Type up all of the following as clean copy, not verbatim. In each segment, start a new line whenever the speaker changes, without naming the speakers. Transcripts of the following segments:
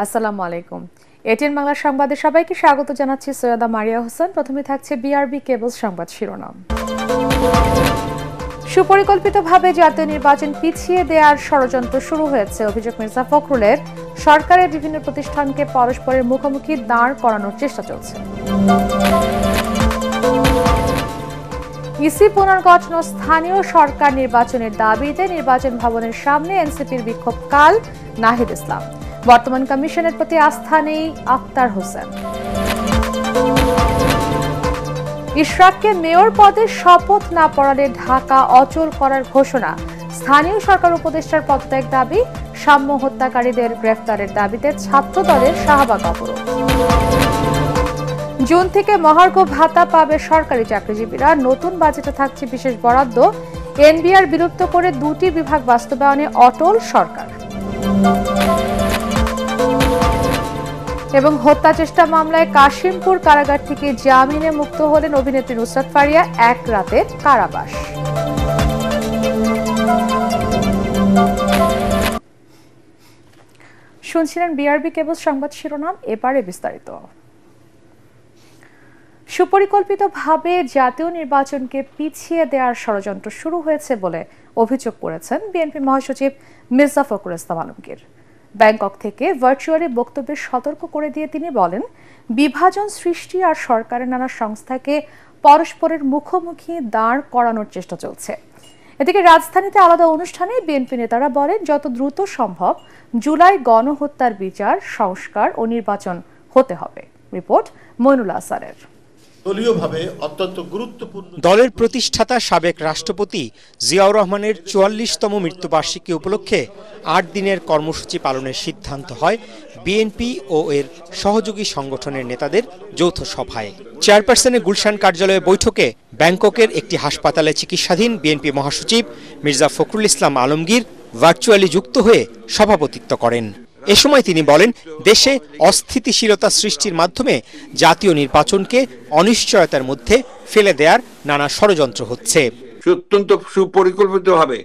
আসসালামু আলাইকুম। এটিএন বাংলা সংবাদে সবাইকে স্বাগত জানাচ্ছি। সৈয়দা মারিয়া হোসেন। প্রথমে থাকছে বিআরবি কেবলস সংবাদ শিরোনাম। সুপরিকল্পিতভাবে জাতীয় নির্বাচন পিছিয়ে দেওয়ার ষড়যন্ত্র শুরু হয়েছে, অভিযোগ মির্জা ফখরুলের। সরকারের বিভিন্ন প্রতিষ্ঠানকে পরস্পরের মুখোমুখি দাঁড় করানোর চেষ্টা চলছে। ইসি পুনর্গঠন ও স্থানীয় সরকার নির্বাচনের দাবিতে নির্বাচন ভবনের সামনে এনসিপির বিক্ষোভ কাল। নাহিদ ইসলাম। বর্তমান কমিশনের প্রতি আস্থা নেই আক্তার হোসেন। ইশরাককে মেয়র পদে শপথ না পড়ালে ঢাকা অচল করার ঘোষণা। স্থানীয় সরকার উপদেষ্টার পদত্যাগ দাবি। সাম্য হত্যাকারীদের গ্রেফতারের দাবিতে ছাত্রদলের শাহবাগ অবরোধ। জুন থেকে মহার্ঘ ভাতা পাবে সরকারি চাকরিজীবীরা। নতুন বাজেটে থাকছে বিশেষ বরাদ্দ। এনবিআর বিলুপ্ত করে 2টি বিভাগ বাস্তবায়নে অটল সরকার। এবং হত্যা চেষ্টা মামলায় কাশিমপুর কারাগার থেকে জামিনে মুক্ত হলেন অভিনেত্রী নুসরাত ফারিয়া। 1 রাতের কারাবাস। শুনছিলেন বিআরবি কেবল সংবাদ শিরোনাম, এবারে বিস্তারিত। সুপরিকল্পিতভাবে জাতীয় নির্বাচনকে পিছিয়ে দেওয়ার ষড়যন্ত্র শুরু হয়েছে বলে অভিযোগ করেছেন বিএনপি মহাসচিব মির্জা ফখরুল ইসলাম আলমগীর। ব্যাংকক থেকে ভার্চুয়ালি বক্তব্যে সতর্ক করে দিয়ে তিনি বলেন, বিভাজন সৃষ্টি আর সরকারের নানা সংস্থাকে পরস্পরের মুখোমুখি দাঁড় করানোর চেষ্টা চলছে। এদিকে রাজধানীতে আলাদা অনুষ্ঠানে বিএনপি নেতারা বলেন, যত দ্রুত সম্ভব জুলাই গণহত্যার বিচার, সংস্কার ও নির্বাচন হতে হবে। রিপোর্ট মইনুল আসারের।
দলীয়ভাবে অত্যন্ত গুরুত্বপূর্ণ
দলের প্রতিষ্ঠাতা সাবেক রাষ্ট্রপতি জিয়াউর রহমানের 44তম মৃত্যুবার্ষিকী উপলক্ষে 8 দিনের কর্মসূচি পালনের সিদ্ধান্ত হয় বিএনপি ও এর সহযোগী সংগঠনের নেতাদের যৌথ সভায়। চেয়ারপারসনের গুলশান কার্যালয়ে বৈঠকে ব্যাংককের একটি হাসপাতালে চিকিৎসাধীন বিএনপি মহাসচিব মির্জা ফখরুল ইসলাম আলমগীর ভার্চুয়ালি যুক্ত হয়ে সভাপতিত্ব করেন। এ সময় তিনি বলেন, দেশে অস্থিতিশীলতা সৃষ্টির মাধ্যমে জাতীয় নির্বাচনকে অনিশ্চয়তার মধ্যে ফেলে দেওয়ার নানা ষড়যন্ত্র হচ্ছে।
অত্যন্ত সুপরিকল্পিতভাবে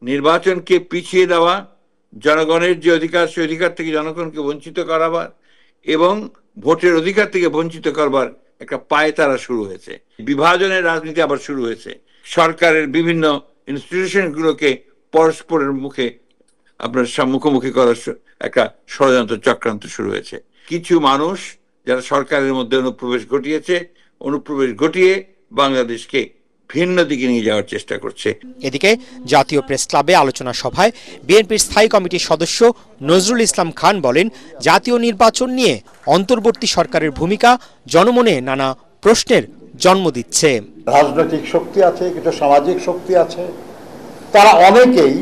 নির্বাচনকে পিছিয়ে দেওয়া, জনগণের যে অধিকার সে অধিকার থেকে জনগণকে বঞ্চিত করাবার এবং ভোটের অধিকার থেকে বঞ্চিত করবার একটা পায়তারা শুরু হয়েছে। বিভাজনের রাজনীতি আবার শুরু হয়েছে। সরকারের বিভিন্ন ইনস্টিটিউশনগুলোকে পরস্পরের মুখে আপনার মুখোমুখি করার একটা ষড়যন্ত্র চক্রান্ত শুরু হয়েছে। কিছু মানুষ যারা সরকারের মধ্যে অনুপ্রবেশ ঘটিয়ে বাংলাদেশকে ভিন্ন দিকে নিয়ে যাওয়ার চেষ্টা করছে।
এদিকে জাতীয় প্রেস ক্লাবে আলোচনা সভায় বিএনপির স্থায়ী কমিটির সদস্য নজরুল ইসলাম খান বলেন, জাতীয় নির্বাচন নিয়ে অন্তর্বর্তী সরকারের ভূমিকা জনমনে নানা প্রশ্নের জন্ম দিচ্ছে।
রাজনৈতিক শক্তি আছে, কিছু সামাজিক শক্তি আছে, তারা অনেকেই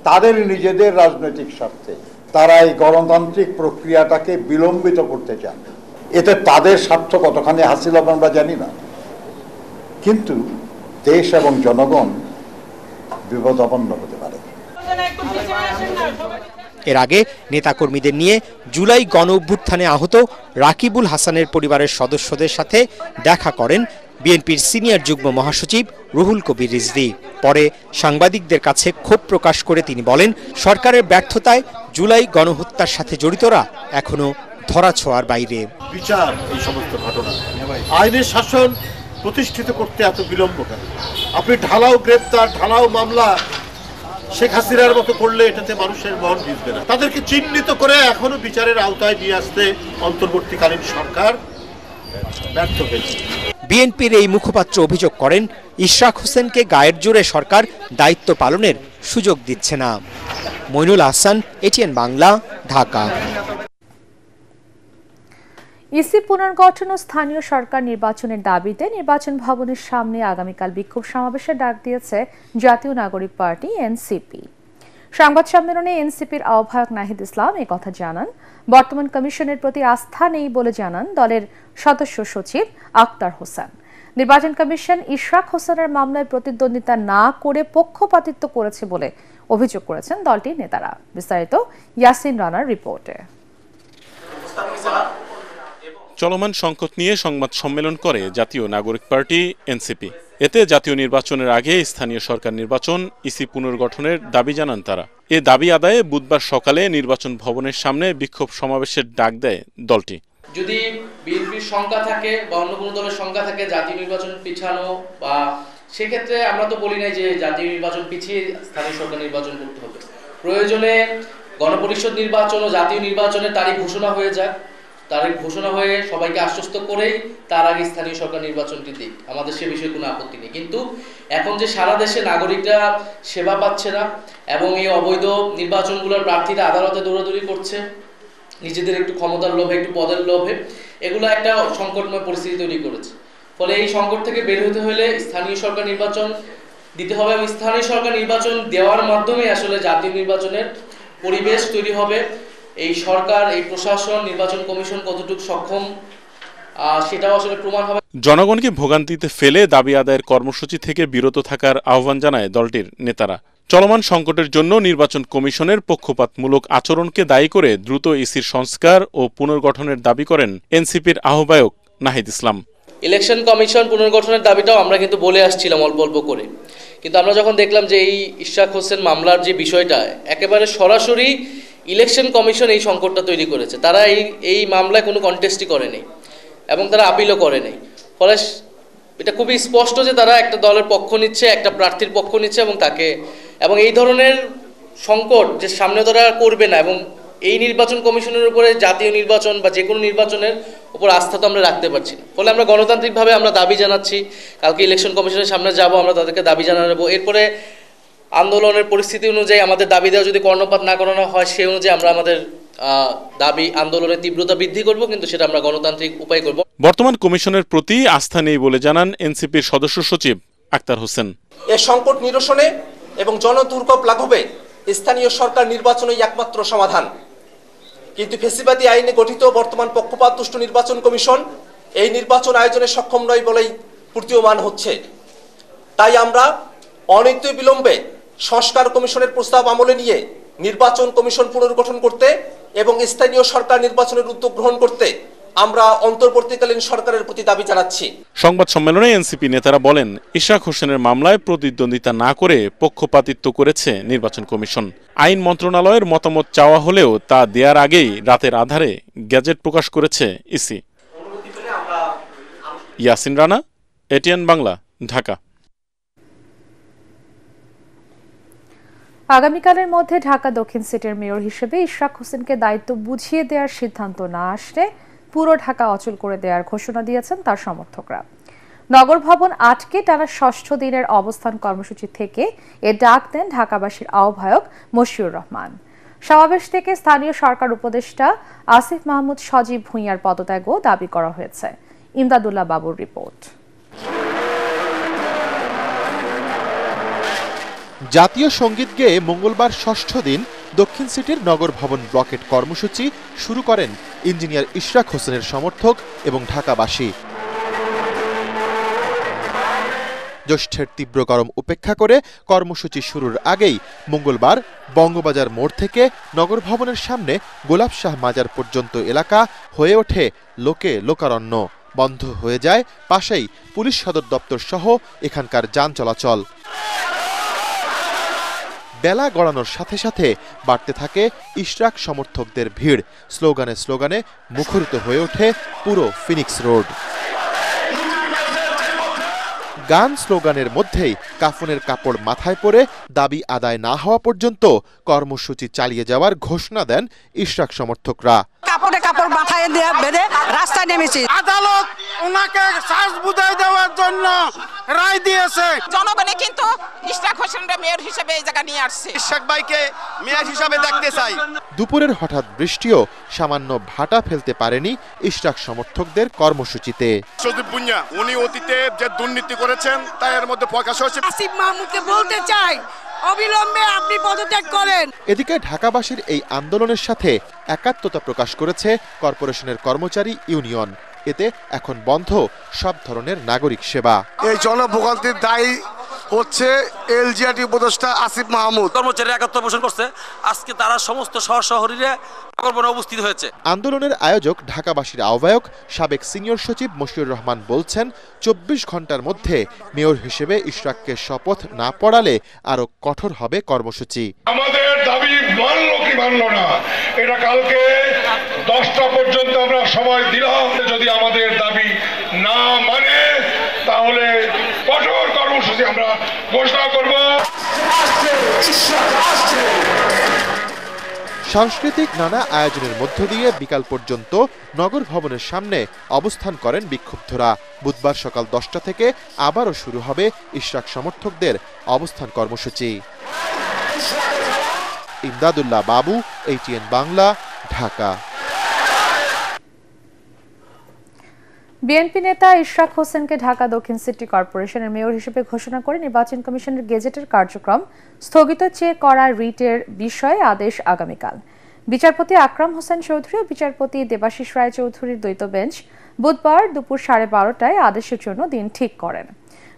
তাদের নিজেদের রাজনৈতিক স্বার্থে তারা এই গণতান্ত্রিক প্রক্রিয়াটাকে বিলম্বিত করতে চান। এতে তাদের স্বার্থ কতখানি হাসিল হবে আমরা জানি না, কিন্তু দেশ এবং জনগণ বিপদাপন্ন হতে পারে।
এর আগে নেতাকর্মীদের নিয়ে জুলাই গণ অভ্যুত্থানে আহত রাকিবুল হাসানের পরিবারের সদস্যদের সাথে দেখা করেন বিএনপির সিনিয়র যুগ্ম মহাসচিব রুহুল কবির রিজভী। পরে সাংবাদিকদের কাছে ক্ষোভ প্রকাশ করে তিনি বলেন, সরকারের ব্যর্থতায় জুলাই গণহত্যার সাথে জড়িতরা এখনো ধরাছোঁয়ার বাইরে।
বিচার এই সমস্ত ঘটনা, আইনের শাসন প্রতিষ্ঠিত করতে এত বিলম্ব কেন? আপনি ঢালাও গ্রেপ্তার, ঢালাও মামলা শেখ হাসিনার মতো করলে এটাতে মানুষের মন ভিজবে না। তাদেরকে চিহ্নিত করে এখনো বিচারের আওতায় নিয়ে আসতে অন্তর্বর্তীকালীন সরকার ব্যর্থ হয়েছে।
বিএনপির এই মুখপাত্র অভিযোগ করেন, ইশরাক হোসেনকে গায়ের জোরে সরকার দায়িত্ব পালনের সুযোগ দিচ্ছে না। মইনুল আহসান, এটিএন বাংলা, ঢাকা।
ইসি পুনর্গঠন ও স্থানীয় সরকার নির্বাচনের দাবিতে নির্বাচন ভবনের সামনে আগামীকাল বিক্ষোভ সমাবেশের ডাক দিয়েছে জাতীয় নাগরিক পার্টি এনসিপি। সংবাদ সম্মেলনে এনসিপির আহ্বায়ক নাহিদ ইসলাম কথা জানান। বর্তমান কমিশনের প্রতি আস্থা নেই বলে জানান দলের সদস্য সচিব আক্তার হোসেন। নির্বাচন কমিশন ইশরাক হোসেনের মামলায় প্রতিদ্বন্দ্বিতা না করে পক্ষপাতিত্ব করেছে বলে অভিযোগ করেছেন দলটির নেতারা। বিস্তারিত ইয়াসিন রানার রিপোর্টে।
চলমান সংকট নিয়ে সংবাদ সম্মেলন করে জাতীয় নাগরিক পার্টি এনসিপি। এতে জাতীয় নির্বাচনের আগে স্থানীয় সরকার নির্বাচন ইসি পুনর্গঠনের দাবি জানান তারা। এ দাবি আদায়ে বুধবার সকালে নির্বাচন ভবনের সামনে বিক্ষোভ সমাবেশের ডাক দেয় দলটি।
যদি বিএনপির সংখ্যা থাকে বা অন্য কোনো দলের সংখ্যা থাকে জাতীয় নির্বাচন পিছানো, বা সেক্ষেত্রে আমরা তো বলি নাই যে জাতীয় নির্বাচন পিছিয়ে স্থানীয় সরকার নির্বাচন করতে হবে। প্রয়োজনে গণপরিষদ নির্বাচন ও জাতীয় নির্বাচনের তারিখ ঘোষণা হয়ে যাক, তারিখ ঘোষণা হয়ে সবাইকে আশ্বস্ত করেই তার আগে স্থানীয় সরকার নির্বাচনটি দিক, আমাদের সে বিষয়ে কোনো আপত্তি নেই। কিন্তু এখন যে সারা দেশে নাগরিকরা সেবা পাচ্ছে না এবং এই অবৈধ নির্বাচনগুলোর প্রার্থীরা আদালতে দৌড়াদৌড়ি করছে নিজেদের একটু ক্ষমতার লোভে, একটু পদের লোভে, এগুলো একটা সংকটময় পরিস্থিতি তৈরি করেছে। ফলে এই সংকট থেকে বের হতে হলে স্থানীয় সরকার নির্বাচন দিতে হবে এবং স্থানীয় সরকার নির্বাচন দেওয়ার মাধ্যমে আসলে জাতীয় নির্বাচনের পরিবেশ তৈরি হবে। এই সরকার, এই প্রশাসন, নির্বাচন কমিশন কতটুকু সক্ষম সেটাও আসলে প্রমাণ হবে।
জনগণকে ভোগান্তিতে ফেলে দাবি আদায়ের কর্মসূচি থেকে বিরত থাকার আহ্বান জানায় দলটির নেতারা। চলমান সংকটের জন্য নির্বাচন কমিশনের পক্ষপাতমূলক আচরণকে দায়ী করে দ্রুত ইসির সংস্কার ও পুনর্গঠনের দাবি করেন এনসিপির আহ্বায়ক নাহিদ ইসলাম।
ইলেকশন কমিশন পুনর্গঠনের দাবিটাও আমরা কিন্তু বলে আসছিলাম অল্প অল্প করে, কিন্তু আমরা যখন দেখলাম যে এই ইশরাক হোসেন মামলার যে বিষয়টা একেবারে সরাসরি ইলেকশন কমিশন এই সংকটটা তৈরি করেছে, তারা এই মামলায় কোনো কন্টেস্টই করেনি এবং তারা আপিলও করেনি। ফলে এটা খুবই স্পষ্ট যে তারা একটা দলের পক্ষ নিচ্ছে, একটা প্রার্থীর পক্ষ নিচ্ছে এবং এই ধরনের সংকট যে সামনে তারা করবে না। এবং এই নির্বাচন কমিশনের উপরে জাতীয় নির্বাচন বা যে কোনো নির্বাচনের উপর আস্থা তো আমরা রাখতে পারছি না। ফলে আমরা গণতান্ত্রিকভাবে আমরা দাবি জানাচ্ছি, কালকে ইলেকশন কমিশনের সামনে যাব, আমরা তাদেরকে দাবি জানাবো। এরপরে আন্দোলনের পরিস্থিতি অনুযায়ী আমাদের দাবি দেওয়া যদি কর্ণপাত না করানো হয় সে অনুযায়ী আমরা আমাদের দাবি আন্দোলনের তীব্রতা বৃদ্ধি করব, কিন্তু সেটা আমরা গণতান্ত্রিক উপায় করব।
বর্তমান কমিশনের প্রতি আস্থা নেই বলে জানান এনসিপির সদস্য সচিব আক্তার হোসেন।
এই সংকট নিরসনে এবং জনদুর্ভোগ লাঘবে স্থানীয় সরকার নির্বাচনই একমাত্র সমাধান। কিন্তু ফ্যাসিবাদী আইনে গঠিত বর্তমান পক্ষপাতদুষ্ট নির্বাচন কমিশন এই নির্বাচন আয়োজনে সক্ষম নয় বলেই প্রতীয়মান হচ্ছে। তাই আমরা অনিত্য বিলম্বে সংস্কার কমিশনের প্রস্তাব আমলে নিয়ে নির্বাচন কমিশন পুনর্গঠন করতে এবং স্থানীয় সরকার নির্বাচনের উদ্যোগ গ্রহণ করতে আমরা অন্তর্বর্তীকালীন সরকারের প্রতি দাবি জানাচ্ছি।
সংবাদ সম্মেলনে এনসিপি নেতারা বলেন, ইশরাক হোসেনের মামলায় প্রতিদ্বন্দ্বিতা না করে পক্ষপাতিত্ব করেছে নির্বাচন কমিশন। আইন মন্ত্রণালয়ের মতামত চাওয়া হলেও তা দেওয়ার আগেই রাতের আধারে গ্যাজেট প্রকাশ করেছে ইসি। ইয়াসিন রানা, এটিএন বাংলা, ঢাকা।
আগামীকালের মধ্যে ঢাকা দক্ষিণ সিটির মেয়র হিসেবে ইশরাক হোসেনকে দায়িত্ব বুঝিয়ে দেওয়ার সিদ্ধান্ত না আসলে পুরো ঢাকা অচল করে দেওয়ার ঘোষণা দিয়েছেন তার সমর্থকরা। নগর ভবন আটকে টানা ৬ষ্ঠ দিনের অবস্থান কর্মসূচি থেকে এ ডাক দেন ঢাকাবাসীর আহ্বায়ক মশিউর রহমান। সমাবেশ থেকে স্থানীয় সরকার উপদেষ্টা আসিফ মাহমুদ সজীব ভূঁইয়ার পদত্যাগও দাবি করা হয়েছে। ইমদাদুল্লাহ বাবুর রিপোর্ট।
জাতীয় সঙ্গীত গেয়ে মঙ্গলবার ৬ষ্ঠ দিন দক্ষিণ সিটির নগর ভবন ব্লকেট কর্মসূচি শুরু করেন ইঞ্জিনিয়ার ইশরাক হোসেনের সমর্থক এবং ঢাকাবাসী। জ্যৈষ্ঠের তীব্র গরম উপেক্ষা করে কর্মসূচি শুরুর আগেই মঙ্গলবার বঙ্গবাজার মোড় থেকে নগর ভবনের সামনে গোলাপ শাহ মাজার পর্যন্ত এলাকা হয়ে ওঠে লোকে লোকারণ্য। বন্ধ হয়ে যায় পাশেই পুলিশ সদর দপ্তর সহ এখানকার যান চলাচল। বেলা গড়ানোর সাথে সাথে বাড়তে থাকে ইশরাক সমর্থকদের ভিড়। স্লোগানে স্লোগানে মুখরিত হয়ে ওঠে পুরো ফিনিক্স রোড। গান স্লোগানের মধ্যেই কাফনের কাপড় মাথায় পরে দাবি আদায় না হওয়া পর্যন্ত কর্মসূচি চালিয়ে যাওয়ার ঘোষণা দেন ইশরাক সমর্থকরা।
কাপড়ে কাপড় মাথায় দিয়ে বেঁধে রাস্তায় নেমেছি।
আদালত ওনাকে শ্বাস বুঝাই দেওয়ার জন্য রায় দিয়েছে।
জনগণে কিন্তু ইশরাক হোসেনকে মেয়র হিসেবে এই জায়গা নিয়ে আসছে।
ইশরাক ভাইকে মেয়র হিসেবে দেখতে চাই।
দুপুরের হঠাৎ বৃষ্টিও সামান্য ভাটা ফেলতে পারেনি ইশরাক সমর্থকদের কর্মসূচিতে।
সজীব ভূঁইয়া উনি অতীতে যে দুর্নীতি করেছেন তাই এর মধ্যে প্রকাশ হয়েছে।
আসিফ মাহমুদকে বলতে চাই অবিলম্বে আপনি পদত্যাগ করেন।
এদিকে ঢাকাবাসীর এই আন্দোলনের সাথে একাত্মতা প্রকাশ করেছে কর্পোরেশনের কর্মচারী ইউনিয়ন। এতে এখন বন্ধ সব ধরনের নাগরিক সেবা।
এই জনভোগান্তির দায়ী হচ্ছে এলজিআরটি উপদেষ্টা আসিফ মাহমুদ।
কর্মচারী একাত্মতা পোষণ করছে। আজকে তারা সমস্ত শহর শহরে উপস্থিত হয়েছে।
আন্দোলনের আয়োজক ঢাকাবাসীর আহ্বায়ক সাবেক সিনিয়র সচিব মশিউর রহমান বলছেন, 24 ঘন্টার মধ্যে মেয়র হিসেবে ইশরাককে শপথ না পড়ালে আরো কঠোর হবে কর্মসূচি।
আমাদের দাবি মানলো কি মানলো না, এটা কালকে 10টা পর্যন্ত আমরা সময় দিলাম। যদি আমাদের দাবি না মানে তাহলে কঠোর কর্মসূচি আমরা ঘোষণা করব।
সাংস্কৃতিক নানা আয়োজনের মধ্য দিয়ে বিকাল পর্যন্ত নগর ভবনের সামনে অবস্থান করেন বিক্ষুব্ধরা। বুধবার সকাল 10টা থেকে আবারও শুরু হবে ইশরাক সমর্থকদের অবস্থান কর্মসূচি। ইমদাদুল্লাহ বাবু, ATN বাংলা, ঢাকা।
বিএনপি নেতা ইশরাক হোসেনকে ঢাকা দক্ষিণ সিটি কর্পোরেশনের মেয়র হিসেবে ঘোষণা করে নির্বাচন কমিশনের গেজেটের কার্যক্রম স্থগিত চেয়ে করা রিটের বিষয়ে আদেশ আগামীকাল। বিচারপতি আকরাম হোসেন চৌধুরী ও বিচারপতি দেবাশিস রায় চৌধুরীর দ্বৈত বেঞ্চ বুধবার দুপুর 12:30টায় আদেশের জন্য দিন ঠিক করেন।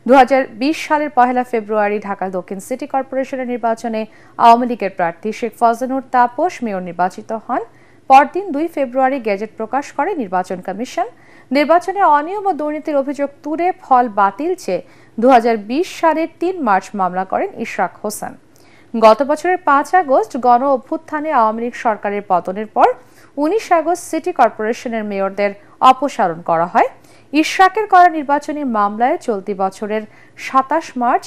2020 সালের 1 ফেব্রুয়ারি ঢাকা দক্ষিণ সিটি কর্পোরেশনের নির্বাচনে আওয়ামী লীগের প্রার্থী শেখ ফজলুর তাপস মেয়র নির্বাচিত হন। পরদিন 2 ফেব্রুয়ারি গেজেট প্রকাশ করে নির্বাচন কমিশন। নির্বাচনে অনিয়ম ও দুর্নীতির অভিযোগ তুলে ফল বাতিল চেয়ে 2020 সালের 3 মার্চ মামলা করেন ইশরাক হোসেন। গত বছরের 5 আগস্ট গণ অভ্যুত্থানে আওয়ামী লীগ সরকারের পতনের পর 19 আগস্ট সিটি কর্পোরেশনের মেয়রদের অপসারণ করা হয়। ইশরাকের করা নির্বাচনী মামলায় চলতি বছরের 27 মার্চ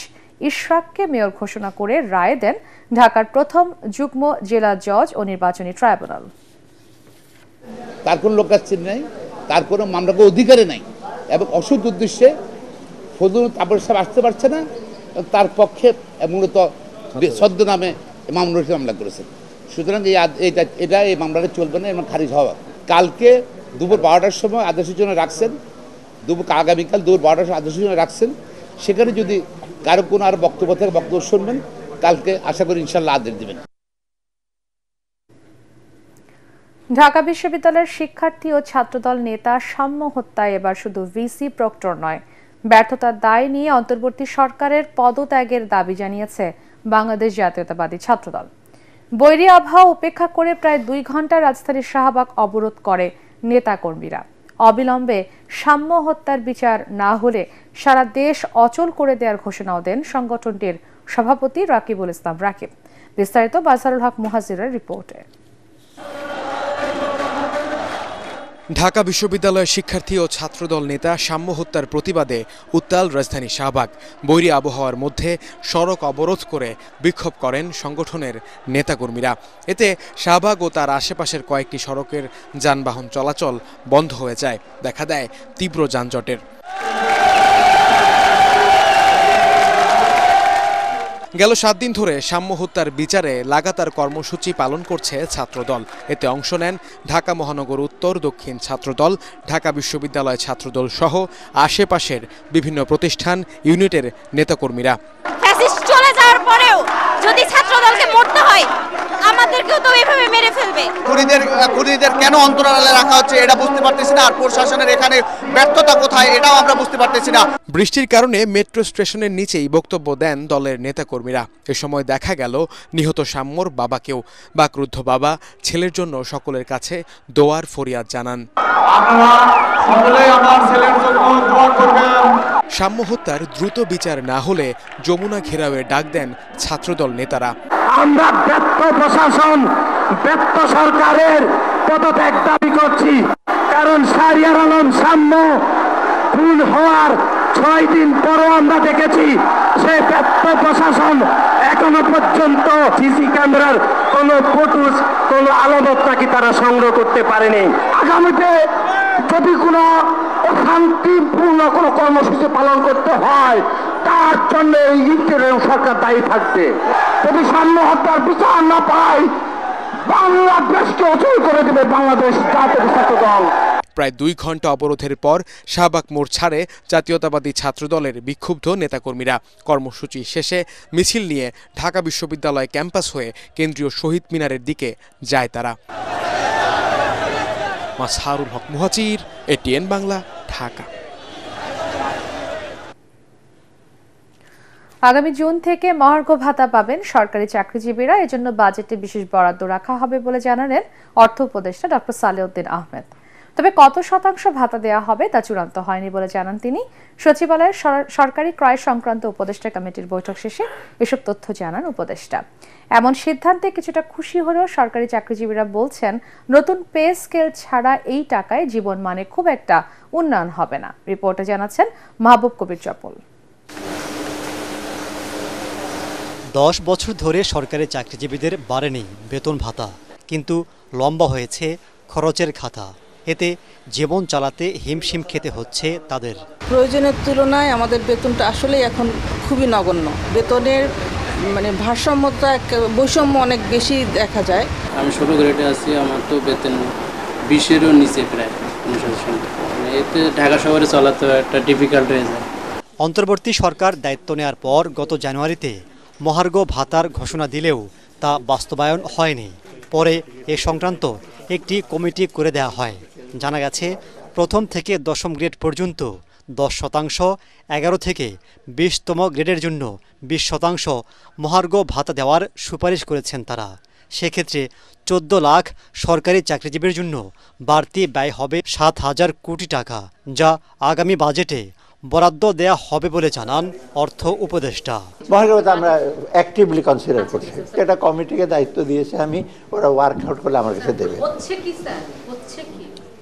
ইশরাককে মেয়র ঘোষণা করে রায় দেন ঢাকার প্রথম যুগ্ম জেলা জজ ও নির্বাচনী ট্রাইব্যুনাল।
তার কোনো লোকাচ্ছিন নেই, তার কোনো মামলাকে অধিকারে নাই এবং অসৎ উদ্দেশ্যে ফজলুর তাপস সাহেব আসতে পারছে না, তার পক্ষে মূলত সদ্য নামে মামলা করেছেন। সুতরাং এই মামলাটা চলবে না এবং খারিজ হওয়া। কালকে দুপুর 12টার সময় আদেশের জন্য রাখছেন, আগামীকাল দুপুর 12টার সময় আদেশের জন্য রাখছেন। সেখানে যদি কারো কোনো আর বক্তব্য থেকে বক্তব্য শুনবেন, কালকে আশা করি ইনশাল্লাহ আদেশ দেবেন।
ঢাকা বিশ্ববিদ্যালয়ের শিক্ষার্থী ও ছাত্রদল নেতা সাম্য হত্যায় এবার শুধু ভিসি প্রক্টর নয়, ব্যর্থতার দায় নিয়ে অন্তর্বর্তী সরকারের পদত্যাগের দাবি জানিয়েছে বাংলাদেশ জাতীয়তাবাদী ছাত্রদল। বৈরী আবহাওয়া উপেক্ষা করে প্রায় 2 ঘন্টা রাজধানীর শাহবাগ অবরোধ করে নেতাকর্মীরা। অবিলম্বে সাম্য হত্যার বিচার না হলে সারা দেশ অচল করে দেওয়ার ঘোষণাও দেন সংগঠনটির সভাপতি রাকিবুল ইসলাম রাকিব। বিস্তারিত বাসারুল হক মুহাজিরের রিপোর্টে।
ঢাকা বিশ্ববিদ্যালয়ের শিক্ষার্থী ও ছাত্রদল নেতা সাম্য হত্যার প্রতিবাদে উত্তাল রাজধানী শাহবাগ। বৈরী আবহাওয়ার মধ্যে সড়ক অবরোধ করে বিক্ষোভ করেন সংগঠনের নেতাকর্মীরা। এতে শাহবাগ ও তার আশেপাশের কয়েকটি সড়কের যানবাহন চলাচল বন্ধ হয়ে যায়, দেখা দেয় তীব্র যানজটের। গেল 7 দিন ধরে সাম্য হত্যার বিচারে লাগাতার কর্মসূচি পালন করছে ছাত্রদল। এতে অংশ নেন ঢাকা মহানগর উত্তর দক্ষিণ ছাত্রদল, ঢাকা বিশ্ববিদ্যালয় ছাত্রদল সহ আশেপাশের বিভিন্ন প্রতিষ্ঠান ইউনিটের নেতাকর্মীরা।
ফ্যাসিস্ট চলে যাওয়ার পরেও যদি ছাত্রদলকে মরতে হয়, আমাদেরকেও তো এইভাবে মেরে ফেলবে।
খুনিদের কেন অন্তরালে রাখা হচ্ছে এটা বুঝতে পারতেছি না, আর প্রশাসনের এখানে ব্যর্থতা কোথায় এটাও আমরা বুঝতে পারতেছি না।
বৃষ্টির কারণে মেট্রো স্টেশনের নিচেই বক্তব্য দেন দলের নেতাকর্মীরা। এ সময় দেখা গেল নিহত সাম্যর বাবাকেও। বাকরুদ্ধ বাবা ছেলের জন্য সকলের কাছে দোয়ার ফরিয়াদ জানান। সাম্য হত্যার দ্রুত বিচার না হলে যমুনা ঘেরাওয়ের ডাক দেন ছাত্রদল নেতারা।
আমরা ব্যর্থ প্রশাসন, ব্যর্থ সরকারের পদত্যাগ দাবি করছি। কারণ শাহরিয়ার আলম সাম্য খুন হওয়ার 6 দিন পরও আমরা দেখেছি সে ব্যর্থ প্রশাসন এখনো পর্যন্ত সিসি ক্যামেরার কোনো ফুটেজ, কোনো আলামত নাকি তারা সংগ্রহ করতে পারেনি। আগামীতে যদি কোনো শান্তিপূর্ণ কোনো কর্মসূচি পালন করতে হয়, তার জন্য এই ইন্টারিম সরকার দায়ী থাকবে। যদি সাম্য হত্যার বিচার না পায়, বাংলাদেশকে অচল করে দেবে বাংলাদেশ জাতীয় ছাত্রদল।
প্রায় 2 ঘন্টা অবরোধের পর শাহবাগ মোড় ছাড়ে জাতীয়তাবাদী ছাত্রদলের বিক্ষুব্ধ নেতাকর্মীরা। কর্মসূচি শেষে মিছিল নিয়ে ঢাকা বিশ্ববিদ্যালয় ক্যাম্পাস হয়ে কেন্দ্রীয় শহীদ মিনারের দিকে যায় তারা। মাসহারুল হক মুহাজির, ATN বাংলা, ঢাকা।
আগামী জুন থেকে মহার্ঘ ভাতা পাবেন সরকারি চাকরিজীবীরা, এজন্য বাজেটে বিশেষ বরাদ্দ রাখা হবে বলে জানালেন অর্থ উপদেষ্টা ডক্টর সালেউদ্দিন আহমেদ। তবে কত শতাংশ ভাতা দেওয়া হবে তা চূড়ান্ত হয়নি বলে জানান তিনি। সচিবালয়ের সরকারি ক্রয় সংক্রান্ত উপদেষ্টা কমিটির বৈঠক শেষে এসব তথ্য জানান উপদেষ্টা। এমন সিদ্ধান্তে কিছুটা খুশি হলেও সরকারি চাকরিজীবীরা বলছেন, নতুন পে স্কেল ছাড়া এই টাকায় জীবন মানে খুব একটা উন্নয়ন হবে না। রিপোর্টে জানাচ্ছেন মাহবুব কবির চপল।
10 বছর ধরে সরকারি চাকরিজীবীদের বাড়েনি বেতন ভাতা, কিন্তু লম্বা হয়েছে খরচের খাতা। এতে জীবন চালাতে হিমশিম খেতে হচ্ছে তাদের।
প্রয়োজনের তুলনায় আমাদের বেতনটা আসলে এখন খুবই নগণ্য। বেতনের ভারসাম্যতা বৈষম্য অনেক বেশি দেখা যায়।
আমি ছোট গ্রেডে আছি, আমার তো বেতন 20-এরও নিচে প্রায়। এতে ঢাকা শহরে চলাতে একটা ডিফিকাল্ট হয়ে যায়।
অন্তর্বর্তী সরকার দায়িত্ব নেওয়ার পর গত জানুয়ারিতে মহার্ঘ ভাতার ঘোষণা দিলেও তা বাস্তবায়ন হয়নি। পরে এ সংক্রান্ত একটি কমিটি করে দেওয়া হয়। জানা গেছে, প্রথম থেকে 10ম গ্রেড পর্যন্ত 10%, 11 থেকে 20তম গ্রেডের জন্য 20% মহার্ঘ ভাতা দেওয়ার সুপারিশ করেছেন তারা। সেক্ষেত্রে 14 লাখ সরকারি চাকরিজীবীর জন্য বাড়তি ব্যয় হবে 7,000 কোটি টাকা, যা আগামী বাজেটে বরাদ্দ দেয়া হবে বলে জানান অর্থ উপদেষ্টা।
মহার্ঘ ভাতা আমরা অ্যাক্টিভলি কনসিডার করছি। এটা কমিটিকে দায়িত্ব দিয়েছে আমি, ওরা ওয়ার্কআউট করলে আমার কাছে দেবে।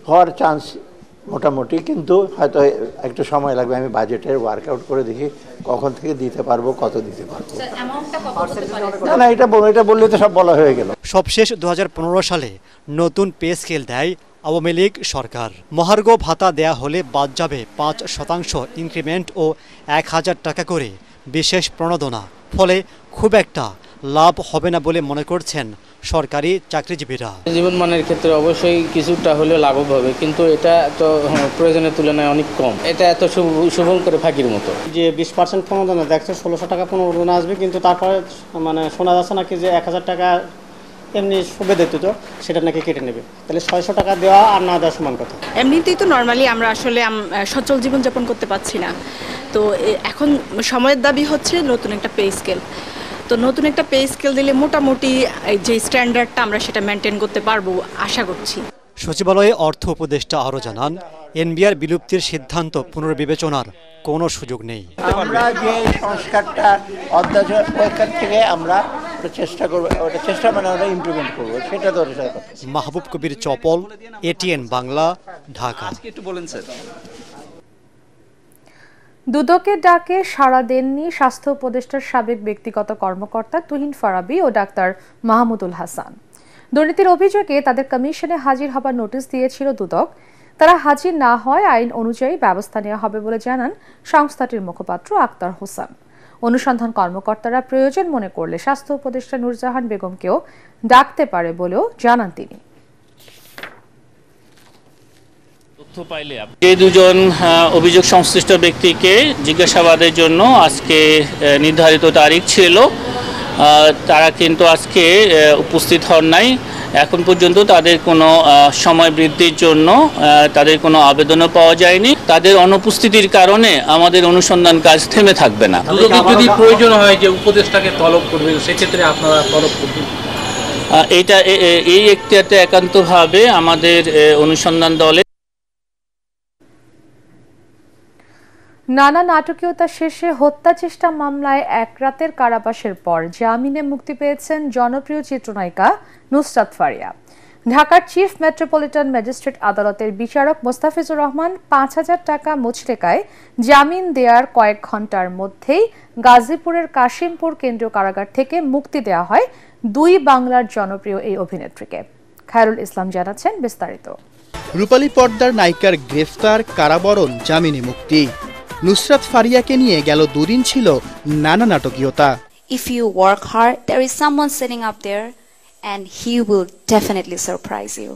হওয়ার চান্স মোটামুটি, কিন্তু হয়তো একটু সময় লাগবে। আমি বাজেটের ওয়ার্কআউট করে দেখি কখন থেকে দিতে পারবো, কত দিতে পারবো। না, এটা বললে তো সব বলা হয়ে গেল।
সবশেষ 2015 সালে নতুন পে স্কেল দেয় আওয়ামী লীগ সরকার। মহার্ঘ ভাতা দেয়া হলে বাদ যাবে 5% ইনক্রিমেন্ট ও 1,000 টাকা করে বিশেষ প্রণোদনা। ফলে খুব একটা লাভ হবে না বলে মনে করছেন সরকারি চাকরিজীবীরা।
জীবনমানের ক্ষেত্রে অবশ্যই কিছুটা হলেও লাঘব হবে, কিন্তু এটা তো প্রয়োজনের তুলনায় অনেক কম। এটা এত শুভঙ্কর ফাঁকির মতো।
যে 20% প্রণোদনা দেখছে, 1600 টাকা প্রণোদনা আসবে, কিন্তু তারপরে শোনা যাচ্ছে নাকি যে 1,000 টাকা এমনি সুবিধা দিত, সেটা নাকি কেটে নেবে। তাহলে 600 টাকা দেওয়া আর না দেওয়া সমান কথা।
এমনিতেই তো নর্মালি আমরা আসলে সচ্ছল জীবনযাপন করতে পারছি না। তো এখন সময়ের দাবি হচ্ছে নতুন একটা পে স্কেল। তো নতুন একটা পে স্কেল দিলে মোটামুটি যে স্ট্যান্ডার্ডটা আমরা সেটা মেনটেন করতে পারবো আশা করছি।
সচিবালয়ে অর্থ উপদেষ্টা আরও জানান, এনবিআর বিলুপ্তির সিদ্ধান্ত পুনর্বিবেচনার কোনো সুযোগ নেই।
আমরা যে সংস্কারটা অধ্যাদেশ পরীক্ষা থেকে আমরা চেষ্টা করবো, আমরা ইমপ্লিমেন্ট করবো, সেটা দরকার।
মাহবুব কবির চপল, এটিএন বাংলা, ঢাকা।
একটু বলেন স্যার।
দুদকের ডাকে সাড়া দেননি স্বাস্থ্য উপদেষ্টার সাবেক ব্যক্তিগত কর্মকর্তা তুহিন ফারাবী ও ডাক্তার মাহমুদুল হাসান। দুর্নীতির অভিযোগে তাদের কমিশনে হাজির হবার নোটিশ দিয়েছিল দুদক। তারা হাজির না হয় আইন অনুযায়ী ব্যবস্থা নেওয়া হবে বলে জানান সংস্থাটির মুখপাত্র আক্তার হোসেন। অনুসন্ধান কর্মকর্তারা প্রয়োজন মনে করলে স্বাস্থ্য উপদেষ্টা নুরজাহান বেগমকেও ডাকতে পারে বলেও জানান তিনি।
যে দুজন অভিযোগ সংশ্লিষ্ট ব্যক্তিকে জিজ্ঞাসাবাদের জন্য আজকে নির্ধারিত তারিখ ছিল, তারা কিন্তু আজকে উপস্থিত হন নাই। এখন পর্যন্ত তাদের কোনো সময় বৃদ্ধির জন্য তাদের কোনো আবেদনও পাওয়া যায়নি। তাদের অনুপস্থিতির কারণে আমাদের অনুসন্ধান কাজ থেমে থাকবে না।
যদি প্রয়োজন হয় যে উপদেষ্টাকে তলব করবে, সেক্ষেত্রে আপনারা তলব করবেন?
এই এখতিয়ারটা একান্তভাবে আমাদের অনুসন্ধান দলে।
নানা নাটকীয়তা শেষে হত্যা চেষ্টা মামলায় 1 রাতের কারাবাসের পর জামিনে মুক্তি পেয়েছেন জনপ্রিয় চিত্রনায়িকা নুসরাত ফারিয়া। ঢাকার চিফ মেট্রোপলিটন ম্যাজিস্ট্রেট আদালতের বিচারক মোস্তাফিজুর রহমান 5,000 টাকা মুচলেকায় জামিন দেওয়ার কয়েক ঘন্টার মধ্যেই গাজীপুরের কাশিমপুর কেন্দ্রীয় কারাগার থেকে মুক্তি দেওয়া হয় 2 বাংলার জনপ্রিয় এই অভিনেত্রীকে। খায়রুল ইসলাম জানাচ্ছেন বিস্তারিত।
রূপালী পর্দার নায়িকার গ্রেফতার, কারাবরণ, জামিনে মুক্তি। নুসরাত ফারিয়াকে নিয়ে গেল 2 দিন ছিল নানা নাটকীয়তা।
If you work hard, there is someone sitting up there and he will definitely surprise you.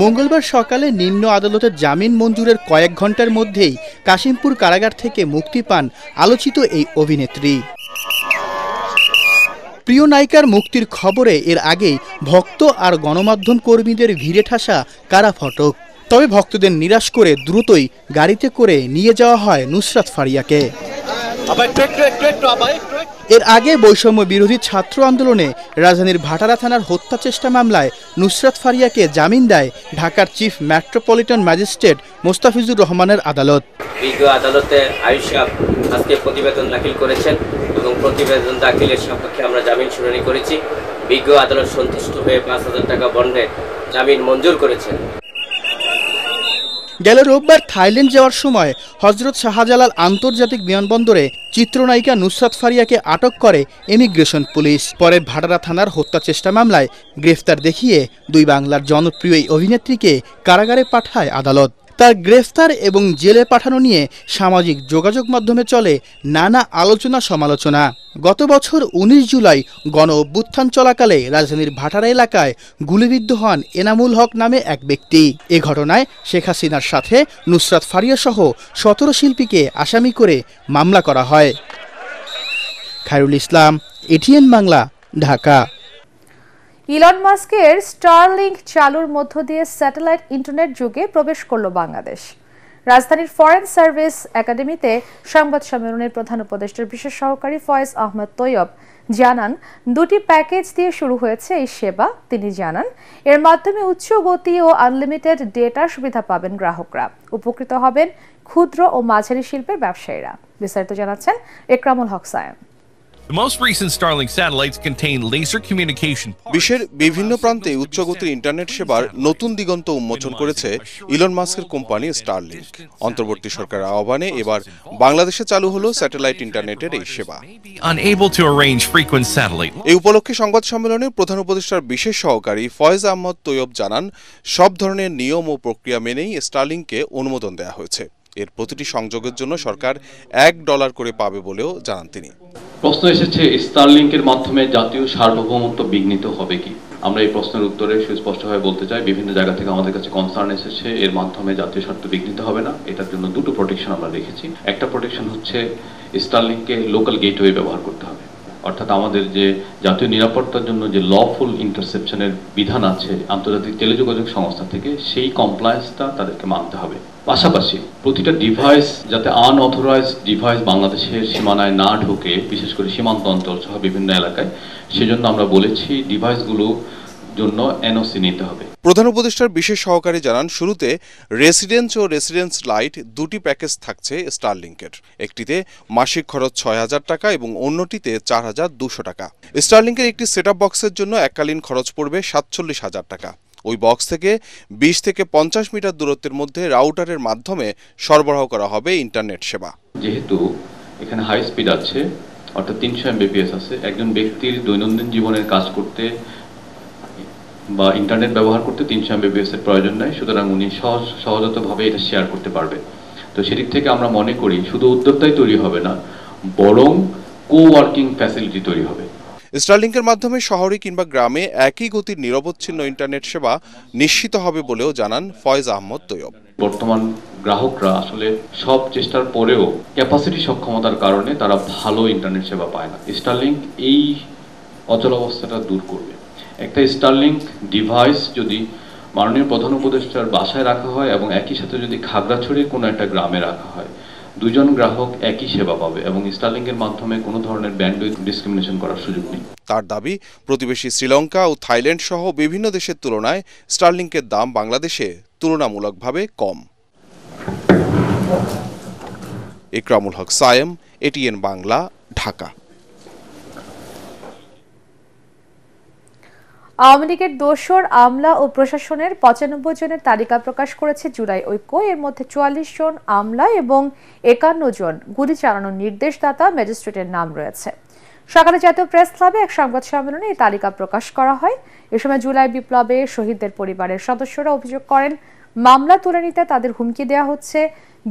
মঙ্গলবার সকালে নিম্ন আদালতের জামিন মঞ্জুরের কয়েক ঘন্টার মধ্যেই কাশিমপুর কারাগার থেকে মুক্তি পান আলোচিত এই অভিনেত্রী। প্রিয় নায়িকার মুক্তির খবরে এর আগেই ভক্ত আর গণমাধ্যম কর্মীদের ভিড়ে ঠাসা কারা ফটক। তবে ভক্তদের নিরাশ করে দ্রুতই গাড়িতে করে নিয়ে যাওয়া হয় নুসরাত ফারিয়াকে। এর আগে বৈষম্য বিরোধী ছাত্র আন্দোলনে রাজধানীর ভাটারা থানার হত্যা চেষ্টা মামলায় নুসরাত ফারিয়াকে জামিন দেয় ঢাকার চিফ মেট্রোপলিটন ম্যাজিস্ট্রেট মোস্তাফিজুর রহমানের আদালত।
বিজ্ঞ আদালতে আয়ুষ আজকে প্রতিবেদন দাখিল করেছেন এবং প্রতিবেদন দাখিলের সাপেক্ষে আমরা জামিন শুনানি করেছি। বিজ্ঞ আদালত সন্তুষ্ট হয়ে ৫,০০০ টাকা বন্ডে জামিন মঞ্জুর করেছেন।
গেল রোববার থাইল্যান্ড যাওয়ার সময় হজরত শাহজালাল আন্তর্জাতিক বিমানবন্দরে চিত্রনায়িকা নুসরাত ফারিয়াকে আটক করে ইমিগ্রেশন পুলিশ। পরে ভাটারা থানার হত্যা চেষ্টা মামলায় গ্রেফতার দেখিয়ে দুই বাংলার জনপ্রিয় এই অভিনেত্রীকে কারাগারে পাঠায় আদালত। তার গ্রেফতার এবং জেলে পাঠানো নিয়ে সামাজিক যোগাযোগ মাধ্যমে চলে নানা আলোচনা সমালোচনা। গত বছর ১৯ জুলাই গণ অভ্যুত্থান চলাকালে রাজধানীর ভাটারা এলাকায় গুলিবিদ্ধ হন এনামুল হক নামে এক ব্যক্তি। এ ঘটনায় শেখ হাসিনার সাথে নুসরাত ফারিয়া সহ ১৭ শিল্পীকে আসামি করে মামলা করা হয়। খায়রুল ইসলাম, এটিএন বাংলা, ঢাকা।
ইলন মাস্কের স্টারলিংক চালুর মধ্য দিয়ে স্যাটেলাইট ইন্টারনেট যুগে প্রবেশ করল বাংলাদেশ। রাজধানীর ফরেন সার্ভিস একাডেমিতে সংবাদ সম্মেলনের প্রধান উপদেষ্টার বিশেষ সহকারী ফয়েজ আহমেদ তৈয়ব জানান, দুটি প্যাকেজ দিয়ে শুরু হয়েছে এই সেবা। তিনি জানান, এর মাধ্যমে উচ্চ গতি ও আনলিমিটেড ডেটার সুবিধা পাবেন গ্রাহকরা। উপকৃত হবেন ক্ষুদ্র ও মাঝারি শিল্পের ব্যবসায়ীরা। বিস্তারিত জানাচ্ছেন Ekramul Haque Sayem.
The most recent Starlink satellites contain laser communication.
বিশ্বের বিভিন্ন প্রান্তে উচ্চগতির ইন্টারনেট সেবার নতুন দিগন্ত উন্মোচন করেছে ইলন মাস্কের কোম্পানি স্টারলিংক। অন্তর্বর্তী সরকারের আহ্বানে এবার বাংলাদেশে চালু হলো স্যাটেলাইট ইন্টারনেটের এই সেবা।
Unable to arrange frequent satellite.
এই উপলক্ষে সংবাদ সম্মেলনে প্রধান উপদেষ্টার বিশেষ সহকারী ফয়েজ আহমদ তৈয়ব জানান, সব ধরনের নিয়ম ও প্রক্রিয়া মেনেই স্টারলিংককে অনুমোদন দেওয়া হয়েছে। এর প্রতিটি সংযোগের জন্য সরকার $1 করে পাবে বলেও জানান তিনি।
প্রশ্ন এসেছে, স্টারলিংকের মাধ্যমে জাতীয় সার্বভৌমত্ব বিঘ্নিত হবে কি? আমরা এই প্রশ্নের উত্তরে সুস্পষ্টভাবে বলতে চাই, বিভিন্ন জায়গা থেকে আমাদের কাছে কনসার্ন এসেছে এর মাধ্যমে জাতীয় স্বার্থ বিঘ্নিত হবে না। এটার জন্য দুটো প্রোটেকশন আমরা রেখেছি। একটা প্রোটেকশন হচ্ছে স্টারলিংককে লোকাল গেটওয়ে ব্যবহার করতে হবে, অর্থাৎ আমাদের যে জাতীয় নিরাপত্তার জন্য যে লফুল ইন্টারসেপশনের বিধান আছে আন্তর্জাতিক টেলিযোগাযোগ সংস্থা থেকে, সেই কমপ্লায়েন্সটা তাদেরকে মানতে হবে। পাশাপাশি প্রতিটা ডিভাইস যাতে আনঅথরাইজড ডিভাইস বাংলাদেশের সীমানায় না ঢুকে, বিশেষ করে সীমান্ত অঞ্চল সহ বিভিন্ন এলাকায়, সেজন্য আমরা বলেছি ডিভাইসগুলো জন্য এনওসি নিতে হবে।
প্রধান উপদেষ্টার বিশেষ সহকারী জানান, শুরুতে রেসিডেন্স ও রেসিডেন্স লাইট দুটি প্যাকেজ থাকছে স্টারলিংকের। একটিতে মাসিক খরচ ৬,০০০ টাকা এবং অন্যটিতে ৪,২০০ টাকা। স্টারলিংকের একটি সেটআপ বক্সের জন্য এককালীন খরচ পড়বে ৪৭,০০০ টাকা। ওই বক্স থেকে ২০ থেকে ৫০ মিটার দূরত্বের মধ্যে রাউটারের মাধ্যমে সরবরাহ করা হবে ইন্টারনেট সেবা।
যেহেতু এখানে হাই স্পিড আছে, অর্থাৎ ৩০০ Mbps আছে, একজন ব্যক্তির দৈনন্দিন জীবনের কাজ করতে বা ইন্টারনেট ব্যবহার করতে ৩০০ Mbps এর প্রয়োজন নাই, সুতরাং উনি সহজতভাবে এটা শেয়ার করতে পারবে। তো সেদিক থেকে আমরা মনে করি শুধু উদ্যোক্তাই তৈরি হবে না, বরং কো-ওয়ার্কিং ফ্যাসিলিটি তৈরি হবে।
স্টারলিংকের মাধ্যমে শহরে কিংবা গ্রামে একই গতির নিরবচ্ছিন্ন ইন্টারনেট সেবা নিশ্চিত হবে বলেও জানান ফয়েজ আহমদ তৈয়ব।
বর্তমান গ্রাহকরা আসলে সব চেষ্টার পরেও ক্যাপাসিটি সক্ষমতার কারণে তারা ভালো ইন্টারনেট সেবা পায় না। স্টারলিংক এই অচলাবস্থাটা দূর করবে। একটা স্টারলিংক ডিভাইস যদি মাননীয় প্রধান উপদেষ্টার বাসায় রাখা হয় এবং একই সাথে যদি খাগড়াছড়ির কোনো একটা গ্রামে রাখা হয়, দুজন গ্রাহক একই সেবা পাবে এবং স্টারলিংকের মাধ্যমে কোনো ধরনের ব্যান্ডউইথ ডিসক্রিমিনেশন করার সুযোগ নেই।
তার দাবি, প্রতিবেশী শ্রীলঙ্কা ও থাইল্যান্ড সহ বিভিন্ন দেশের তুলনায় স্টারলিংকের দাম বাংলাদেশে তুলনামূলকভাবে কম। একরামুল হক সায়েম, এটিএন বাংলা, ঢাকা।
আওয়ামী লীগের দোসর আমলা ও প্রশাসনের ৯৫ জনের তালিকা প্রকাশ করেছে জুলাই ঐক্য। এর মধ্যে ৪৪ জন আমলা এবং ৫১ জন গুলি চালানোর নির্দেশদাতা ম্যাজিস্ট্রেটের নাম রয়েছে। সকালে জাতীয় প্রেস ক্লাবে এক সংবাদ সম্মেলনে এই তালিকা প্রকাশ করা হয়। এ সময় জুলাই বিপ্লবে শহীদদের পরিবারের সদস্যরা অভিযোগ করেন, মামলা তুলে নিতে তাদের হুমকি দেওয়া হচ্ছে।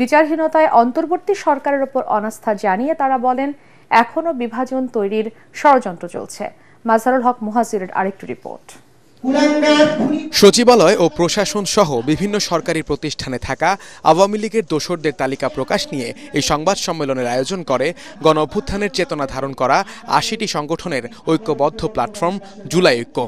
বিচারহীনতায় অন্তর্বর্তী সরকারের ওপর অনাস্থা জানিয়ে তারা বলেন, এখনও বিভাজন তৈরির ষড়যন্ত্র চলছে। মাজহারুল হক মুহাজিরের আরেকটি রিপোর্ট।
সচিবালয় ও প্রশাসন সহ বিভিন্ন সরকারি প্রতিষ্ঠানে থাকা আওয়ামী লীগের দোসরদের তালিকা প্রকাশ নিয়ে এই সংবাদ সম্মেলনের আয়োজন করে গণ অভ্যুত্থানের চেতনা ধারণ করা ৮০টি সংগঠনের ঐক্যবদ্ধ প্ল্যাটফর্ম জুলাই ঐক্য।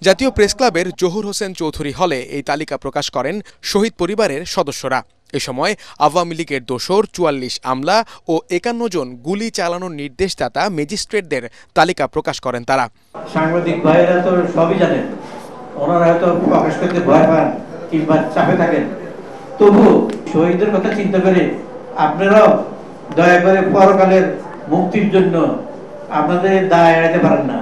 জাতীয় প্রেস ক্লাবের জহুর হোসেন চৌধুরী হলে এই তালিকা প্রকাশ করেন শহীদ পরিবারের সদস্যরা। এ সময় আওয়ামী লীগের দোসর ৪৪ আমলা ও ৫১ জন গুলি চালানোর নির্দেশদাতা ম্যাজিস্ট্রেটদের তালিকা প্রকাশ করেন তারা।
সাংবাদিক ভাইয়েরা তো সবই জানেন, ওনারা হয়তো প্রকাশ করতে ভয় পান কিংবা চাপে থাকেন, তবু শহীদদের কথা চিন্তা করে আপনারাও দয়া করে পরকালের মুক্তির জন্য আপনাদের দায় এড়াতে পারেন না।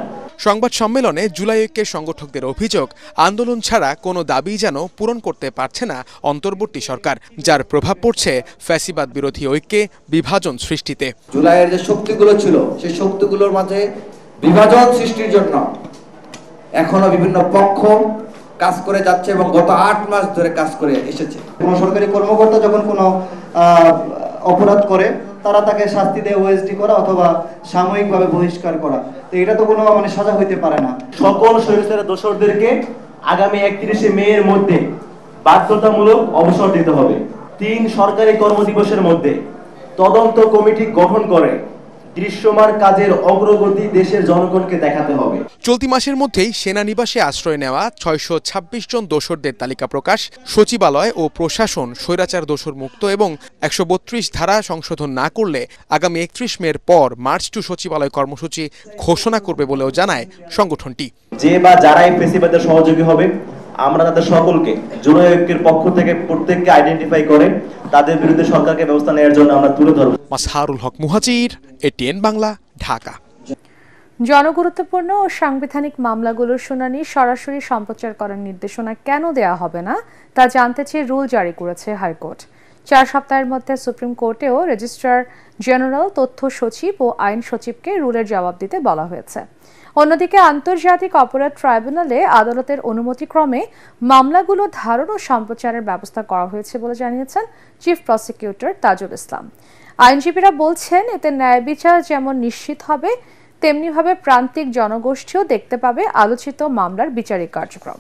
সংবাদ সম্মেলনে জুলাই ঐক্যের সংগঠকদের অভিযোগ, আন্দোলন ছাড়া কোনো দাবি যেন পূরণ করতে পারছে না অন্তর্বর্তী সরকার, যার প্রভাব পড়ছে ফ্যাসিবাদ বিরোধী ঐক্যে বিভাজন সৃষ্টিতে।
জুলাইয়ের যে শক্তিগুলো ছিল সেই শক্তিগুলোর মাঝে বিভাজন সৃষ্টির জন্য এখনো বিভিন্ন পক্ষ কাজ করে যাচ্ছে এবং গত ৮ মাস ধরে কাজ করে এসেছে।
কোনো সরকারি কর্মকর্তা যখন কোনো অপরাধ করে তারা তাকে শাস্তি দিয়ে ওএসডি করা অথবা সাময়িকভাবে বহিষ্কার করা, তো এটা তো কোনো সাজা হইতে পারে না।
সকল স্বৈরাচার দোষরদেরকে আগামী ৩১শে মে এর মধ্যে বাধ্যতামূলক অবসর দিতে হবে। ৩ সরকারি কর্মদিবসের মধ্যে তদন্ত কমিটি গঠন করে দৃশ্যমান কাজের অগ্রগতি দেশের জনগণকে দেখাতে হবে।
চলতি মাসের মধ্যেই সেনানিবাসে আশ্রয় নেওয়া ৬২৬ জন দোসরদের তালিকা প্রকাশ, সচিবালয় ও প্রশাসন স্বৈরাচার দোসর মুক্ত এবং ১৩২ ধারা সংশোধন না করলে আগামী ৩১ মের পর মার্চ টু সচিবালয় কর্মসূচি ঘোষণা করবে বলেও জানায় সংগঠনটি।
যে বা যারাই ফ্যাসিবাদের সহযোগী হবে আমরা তাদের সকলকে জুলাই ঐক্যের পক্ষ থেকে প্রত্যেককে আইডেন্টিফাই করে তাদের বিরুদ্ধে সরকারকে ব্যবস্থা নেওয়ার জন্য আমরা তুলে ধরব।
মাসহারুল হক মুহাজির, এটিএন বাংলা, ঢাকা।
জনগুরুত্বপূর্ণ ও সাংবিধানিক মামলাগুলোর শুনানি সরাসরি সম্প্রচার করার নির্দেশনা কেন দেয়া হবে না তা জানতে চেয়ে রুল জারি করেছে হাইকোর্ট। ৪ সপ্তাহের মধ্যে সুপ্রিম কোর্টেও রেজিস্ট্রার জেনারেল, তথ্য সচিব ও আইন সচিবকে রুলের জবাব দিতে বলা হয়েছে। অন্যদিকে আন্তর্জাতিক অপরাধ ট্রাইব্যুনালে আদালতের অনুমতিক্রমে মামলাগুলো ধারণ ও সম্প্রচারের ব্যবস্থা করা হয়েছে বলে জানিয়েছেন চিফ প্রসিকিউটর তাজুল ইসলাম। আইনজীবীরা বলছেন, এতে ন্যায় বিচার যেমন নিশ্চিত হবে তেমনিভাবে প্রান্তিক জনগোষ্ঠীও দেখতে পাবে আলোচিত মামলার বিচারিক কার্যক্রম।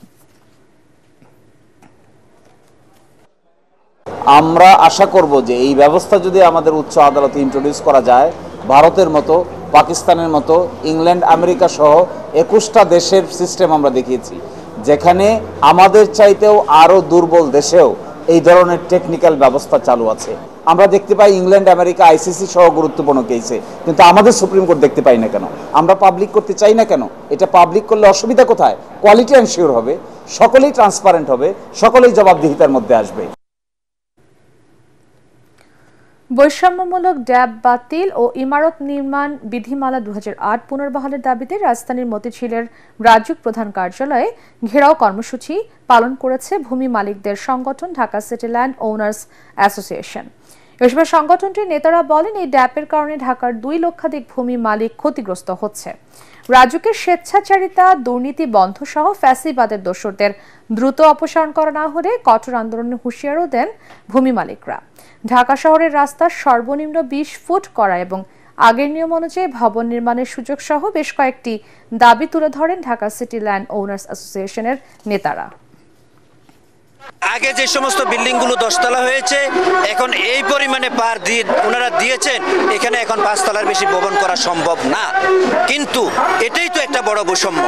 আমরা আশা করব যে এই ব্যবস্থা যদি আমাদের উচ্চ আদালতে ইন্ট্রোডিউস করা যায়, ভারতের মতো, পাকিস্তানের মতো, ইংল্যান্ড, আমেরিকা সহ ২১টা দেশের সিস্টেম আমরা দেখিয়েছি, যেখানে আমাদের চাইতেও আরও দুর্বল দেশেও এই ধরনের টেকনিক্যাল ব্যবস্থা চালু আছে। আমরা দেখতে পাই ইংল্যান্ড, আমেরিকা, আইসিসি সহ গুরুত্বপূর্ণ কেসে, কিন্তু আমাদের সুপ্রিম কোর্ট দেখতে পাই না কেন? আমরা পাবলিক করতে চাই না কেন? এটা পাবলিক করলে অসুবিধা কোথায়? কোয়ালিটি এনশিওর হবে, সকলেই ট্রান্সপারেন্ট হবে, সকলেই জবাবদিহিতার মধ্যে আসবে।
বৈষম্যমূলক ড্যাব বাতিল ও ইমারত নির্মাণ বিধিমালা ২০০৮ পুনর্বহালের দাবিতে রাজধানীর মতিঝিলের রাজুক প্রধান কার্যালয়ে ঘেরাও কর্মসূচি পালন করেছে ভূমি মালিকদের সংগঠন Dhaka city land owners association. এ সময় সংগঠনটির নেতারা বলেন, এই ড্যাপের কারণে ঢাকার ২ লক্ষাধিক ভূমি মালিক ক্ষতিগ্রস্ত হচ্ছে। রাজুকের স্বেচ্ছাচারিতা, দুর্নীতি বন্ধ সহ ফ্যাসিবাদের দোসরদের দ্রুত অপসারণ করা না হলে কঠোর আন্দোলনের হুঁশিয়ারও দেন ভূমি মালিকরা। ঢাকা শহরের রাস্তা সর্বনিম্ন ২০ ফুট করা এবং আগের নিয়ম অনুযায়ী ভবন নির্মাণের সুযোগ সহ বেশ কয়েকটি দাবি তুলে ধরেন ঢাকা সিটি ল্যান্ড ওনার্স অ্যাসোসিয়েশনের নেতারা।
আগে যে সমস্ত বিল্ডিং গুলো 10 তলা হয়েছে, এখন এই পরিমাণে পার দিয়ে ওনারা দিয়েছেন, এখানে এখন 5 তলার বেশি ভবন করা সম্ভব না। কিন্তু এটাই তো একটা বড় বৈষম্য।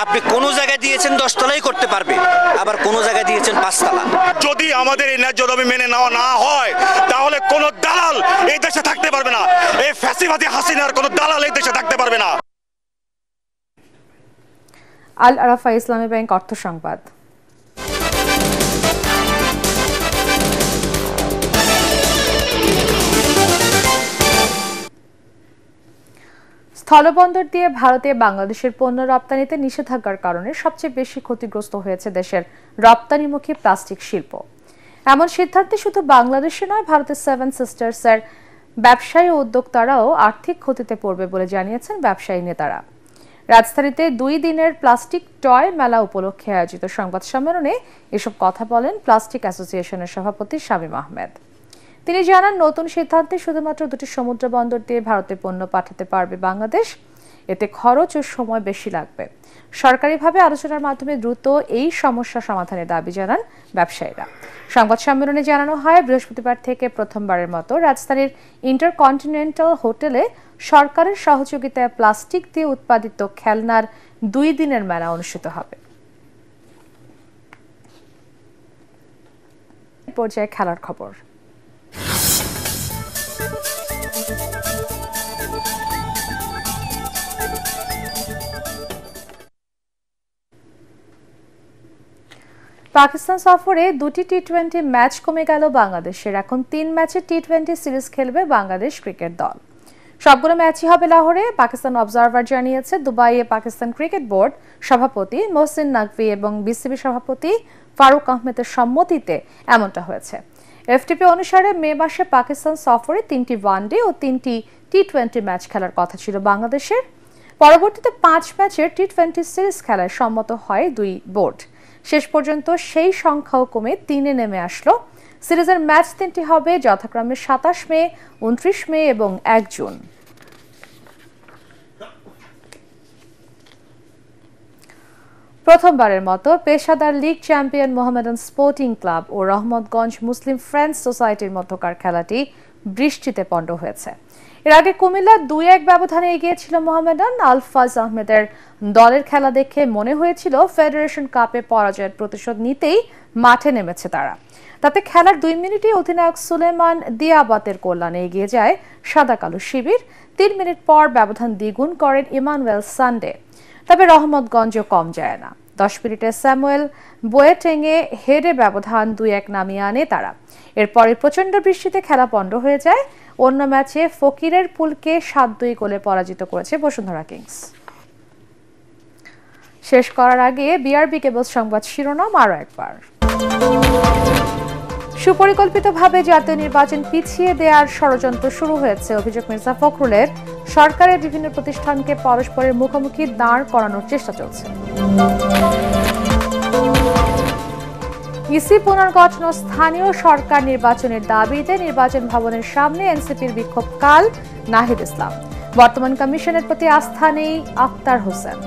আপনি কোন জায়গায় দিয়েছেন 10 তলাই করতে পারবে, আবার কোন জায়গায় দিয়েছেন 5 তলা।
যদি আমাদের এই ন্যায্য দাবি মেনে নেওয়া না হয়, তাহলে কোন দালাল এই দেশে থাকতে পারবে না। এই ফ্যাসিবাদী হাসিনার কোন দালাল এই দেশে থাকতে পারবে না।
আল আরাফা ইসলামী ব্যাংক অর্থ সংবাদ। স্থলবন্দর দিয়ে ভারতে বাংলাদেশের পণ্য রপ্তানিতে নিষেধাজ্ঞার কারণে সবচেয়ে বেশি ক্ষতিগ্রস্ত হয়েছে দেশের রপ্তানিমুখী প্লাস্টিক শিল্প। এমন সিদ্ধান্তে শুধু বাংলাদেশে নয়, ভারতের 7 সিস্টার্সের ব্যবসায়ী ও উদ্যোক্তারাও আর্থিক ক্ষতিতে পড়বে বলে জানিয়েছেন ব্যবসায়ী নেতারা। রাজধানীতে 2 দিনের প্লাস্টিক টয় মেলা উপলক্ষে আয়োজিত সংবাদ সম্মেলনে এসব কথা বলেন প্লাস্টিক অ্যাসোসিয়েশনের সভাপতি শামীম আহমেদ। তিনি জানান, নতুন সিদ্ধান্তে শুধুমাত্র 2টি সমুদ্র বন্দর দিয়ে ভারতে পণ্য পাঠাতে পারবে বাংলাদেশ। এতে খরচ ও সময় বেশি লাগবে। সরকারিভাবে আলোচনার মাধ্যমে দ্রুত এই সমস্যা সমাধানের দাবি জানান ব্যবসায়ীরা। সংবাদ সম্মেলনে জানানো হয়, বৃহস্পতিবার থেকে প্রথমবারের মতো রাজধানীর ইন্টারকন্টিনেন্টাল হোটেলে সরকারের সহযোগিতায় প্লাস্টিক দিয়ে উৎপাদিত খেলনার 2 দিনের মেলা অনুষ্ঠিত হবে। পর্যায়ে খেলার খবর। পাকিস্তান সফরে 2টি টি-20 ম্যাচ কমে গেল বাংলাদেশের। এখন 3 ম্যাচের টি-20 সিরিজ খেলবে বাংলাদেশ ক্রিকেট দল। সবগুলো ম্যাচই হবে লাহোরে। পাকিস্তান অবজারভার জানিয়েছে, দুবাইয়ে পাকিস্তান ক্রিকেট বোর্ড সভাপতি মোহসিন নাকভি এবং বিসিবি সভাপতি ফারুক আহমেদের সম্মতিতে এমনটা হয়েছে। এফটিপি অনুসারে মে মাসে পাকিস্তান সফরে 3টি ওয়ানডে ও 3টি টি-20 ম্যাচ খেলার কথা ছিল বাংলাদেশের। পরবর্তীতে 5 ম্যাচের টি-20 সিরিজ খেলায় সম্মত হয় 2 বোর্ড। শেষ পর্যন্ত সেই সংখ্যাও কমে 3-এ নেমে আসলো। সিরিজের ম্যাচ 3টি হবে যথাক্রমে 27 মে, 29 মে এবং 1 জুন। প্রথমবারের মতো পেশাদার league champion Mohammedan sporting club ও রহমতগঞ্জ মুসলিম ফ্রেন্ডস সোসাইটির মধ্যকার খেলাটি বৃষ্টিতে পণ্ড হয়েছে। এর আগে কুমিল্লা 2-1 ব্যবধানে এগিয়ে ছিল মোহামেডান। আলফাজ আহমেদের দলের খেলা দেখে মনে হয়েছিল ফেডারেশন কাপে পরাজয়ের প্রতিশোধ নিতেই মাঠে নেমেছে তারা। তাতে খেলার 2 মিনিটে অধিনায়ক সুলেমান দিয়াবাতের কল্যাণে এগিয়ে যায় সাদা কালো শিবির। 3 মিনিট পর ব্যবধান দ্বিগুণ করেন ইমানুয়েল সানডে। তবে রহমতগঞ্জও কম যায় না। 10 মিনিটে স্যামুয়েল বোয়েটেংয়ে হেডে ব্যবধান 2-1 নামিয়ে আনে তারা। এরপরে প্রচন্ড বৃষ্টিতে খেলা পণ্ড হয়ে যায়। অন্য ম্যাচে ফকিরের পুলকে 7-2 গোলে পরাজিত করেছে বসুন্ধরা কিংস। শেষ করার আগে বিআরবি কেবল সংবাদ শিরোনাম আরও একবার। সুপরিকল্পিতভাবে জাতীয় নির্বাচন পিছিয়ে দেওয়ার ষড়যন্ত্র শুরু হয়েছে, অভিযোগ মির্জা ফখরুলের। সরকারের বিভিন্ন প্রতিষ্ঠানকে পরস্পরের মুখোমুখি দাঁড় করানোর চেষ্টা চলছে। ইসি পুনর্গঠন ও স্থানীয় সরকার নির্বাচনের দাবিতে নির্বাচন ভবনের সামনে এনসিপির বিক্ষোভ কাল। নাহিদ ইসলাম, বর্তমান কমিশনের প্রতি আস্থা নেই আক্তার হোসেন।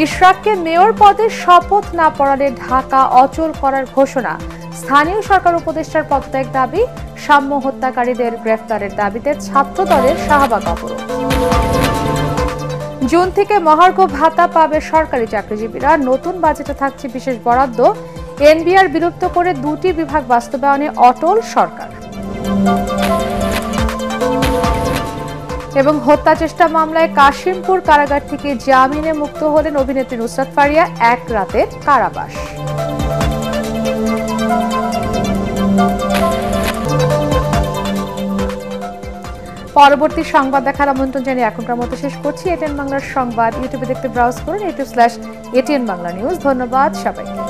ইশরাককে মেয়র পদে শপথ না পড়ালে ঢাকা অচল করার ঘোষণা। স্থানীয় সরকার উপদেষ্টার পদত্যাগ দাবি। সাম্য হত্যাকারীদের গ্রেফতারের দাবিতে ছাত্র দলের শাহবাগ অবরোধ। জুন থেকে মহার্ঘ ভাতা পাবে সরকারি চাকরিজীবীরা। নতুন বাজেটে থাকছে বিশেষ বরাদ্দ। এনবিআর বিলুপ্ত করে 2টি বিভাগ বাস্তবায়নে অটল সরকার। এবং হত্যা চেষ্টা মামলায় কাশিমপুর কারাগার থেকে জামিনে মুক্ত হলেন অভিনেত্রী নুসরাত ফারিয়া। 1 রাতের কারাবাস। পরবর্তী সংবাদ দেখার আমন্ত্রণ জানিয়ে এখনকার মতো শেষ করছি। এটিএন বাংলার সংবাদ ইউটিউবে দেখতে ব্রাউজ করুন, youtube/ATN বাংলা নিউজ। ধন্যবাদ সবাইকে।